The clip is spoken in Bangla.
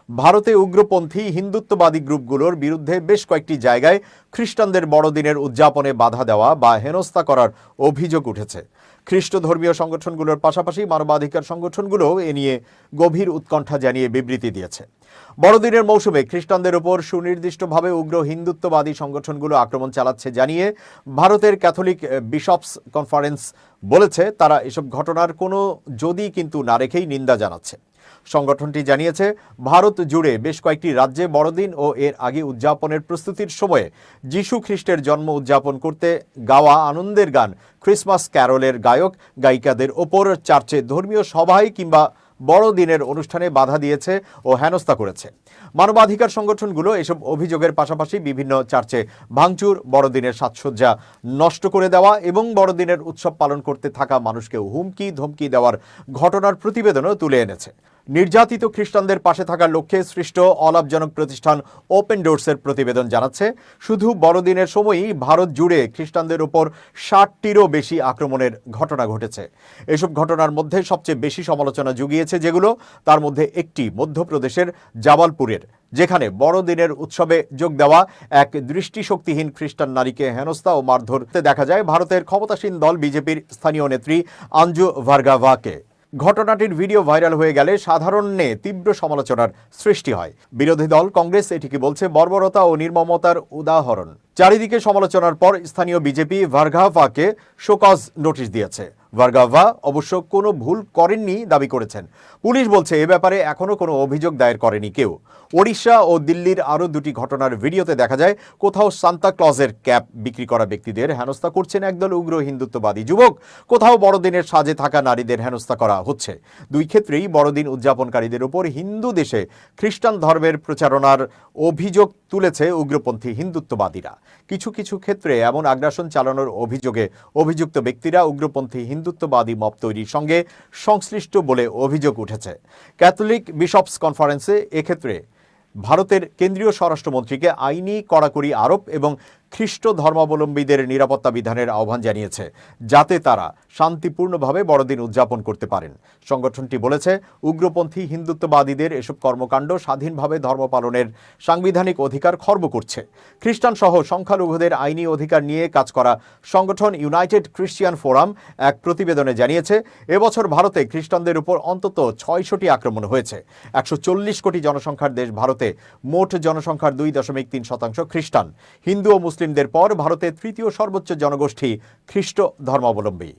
ভারতে উগ্রপন্থী হিন্দুত্ববাদী গ্রুপগুলোর বিরুদ্ধে বেশ কয়েকটি জায়গায় খ্রিস্টানদের বড়দিনের উদযাপনে বাধা দেওয়া বা হেনস্থা করার অভিযোগ উঠেছে। খ্রিস্ট ধর্মীয় সংগঠনগুলোর পাশাপাশি মানবাধিকার সংগঠনগুলোও এ নিয়ে গভীর উৎকণ্ঠা জানিয়ে বিবৃতি দিয়েছে। বড়দিনের মৌসুমে খ্রিস্টানদের উপর সুনির্দিষ্টভাবে উগ্র হিন্দুত্ববাদী সংগঠনগুলো আক্রমণ চালাচ্ছে জানিয়ে ভারতের ক্যাথলিক বিশপস কনফারেন্স বলেছে, তারা এসব ঘটনার কোনো যদি কিন্তু না রেখেই নিন্দা জানাচ্ছে। সংগঠনটি জানিয়েছে, ভারত জুড়ে বেশ কয়েকটি রাজ্যে বড়দিন ও এর আগে উদযাপনের প্রস্তুতির সময়ে যিশু খ্রিস্টের জন্ম উদযাপন করতে গাওয়া আনন্দের গান ক্রিসমাস ক্যারলের গায়ক গায়িকাদের ওপর চার্চে ধর্মীয় সভায় কিংবা বড়দিনের অনুষ্ঠানে বাধা দিয়েছে ও হেনস্থা করেছে। মানবাধিকার সংগঠনগুলো এসব অভিযোগের পাশাপাশি বিভিন্ন চার্চে ভাঙচুর, বড়দিনের সাজসজ্জা নষ্ট করে দেওয়া এবং বড়দিনের উৎসব পালন করতে থাকা মানুষকে হুমকি ধমকি দেওয়ার ঘটনার প্রতিবেদনও তুলে এনেছে। নির্যাতিত খ্রিস্টানদের পাশে থাকার লক্ষ্যে সৃষ্ট অলাভজনক প্রতিষ্ঠান ওপেন ডোরসের প্রতিবেদন জানাচ্ছে, শুধু বড়দিনের সময়ই ভারত জুড়ে খ্রিস্টানদের ওপর 60টিরও বেশি আক্রমণের ঘটনা ঘটেছে। এসব ঘটনার মধ্যে সবচেয়ে বেশি সমালোচনা জুগিয়েছে যেগুলো, তার মধ্যে একটি মধ্যপ্রদেশের জাবালপুরের, যেখানে বড়দিনের উৎসবে যোগ দেওয়া এক দৃষ্টিশক্তিহীন খ্রিস্টান নারীকে হেনস্থা ও মারধরতে দেখা যায় ভারতের ক্ষমতাসীন দল বিজেপির স্থানীয় নেত্রী আঞ্জু ভার্গাভাকে। ঘটনাটির ভিডিও ভাইরাল হয়ে গেলে সাধারণে তীব্র সমালোচনার সৃষ্টি হয়। বিরোধী দল কংগ্রেস এটিকে বলছে বর্বরতা ও নির্মমতার উদাহরণ। চারিদিকে সমালোচনার পর স্থানীয় বিজেপি ভার্গাভাকে শোকজ নোটিশ দিয়েছে। ভার্গাভা অবশ্য কোনো ভুল করেননি দাবি করেছেন। পুলিশ বলছে এ ব্যাপারে এখনও কোনো অভিযোগ দায়ের করেনি কেউ। ওড়িশা ও দিল্লির আরও দুটি ঘটনার ভিডিওতে দেখা যায় কোথাও সান্তা ক্লজের ক্যাপ বিক্রি করা ব্যক্তিদের হেনস্থা করছেন একদল উগ্র হিন্দুত্ববাদী যুবক, কোথাও বড়দিনের সাজে থাকা নারীদের হেনস্থা করা হচ্ছে। দুই ক্ষেত্রেই বড়দিন উদযাপনকারীদের উপর হিন্দু দেশে খ্রিস্টান ধর্মের প্রচারণার অভিযোগ তুলেছে উগ্রপন্থী হিন্দুত্ববাদীরা। কিছু কিছু ক্ষেত্রে এমন আগ্রাসন চালানোর অভিযোগে অভিযুক্ত ব্যক্তিরা উগ্রপন্থী হিন্দুত্ববাদী মব তৈরির সঙ্গে সংশ্লিষ্ট বলে অভিযোগ উঠেছে। ক্যাথলিক বিশপস কনফারেন্সে এক্ষেত্রে ভারতের কেন্দ্রীয় স্বরাষ্ট্রমন্ত্রীকে আইনি কড়াকড়ি আরোপ এবং খ্রিস্ট ধর্মাবলম্বীদের নিরাপত্তা বিধানের আহ্বান জানিয়েছে, যাতে তারা শান্তিপূর্ণভাবে বড়দিন উদযাপন করতে পারেন। সংগঠনটি বলেছে, উগ্রপন্থী হিন্দুত্ববাদীদের এসব কর্মকাণ্ড স্বাধীনভাবে ধর্ম পালনের সাংবিধানিক অধিকার খর্ব করছে। খ্রিস্টান সহ সংখ্যালঘুদের আইনি অধিকার নিয়ে কাজ করা সংগঠন ইউনাইটেড খ্রিস্টিয়ান ফোরাম এক প্রতিবেদনে জানিয়েছে, এবছর ভারতে খ্রিস্টানদের উপর অন্তত 600টি আক্রমণ হয়েছে। 140 কোটি জনসংখ্যার দেশ ভারতে মোট জনসংখ্যার 2.3% খ্রিস্টান। হিন্দু ও মুসলিমদের পর ভারতের তৃতীয় সর্বোচ্চ জনগোষ্ঠী খ্রিস্ট ধর্মাবলম্বী।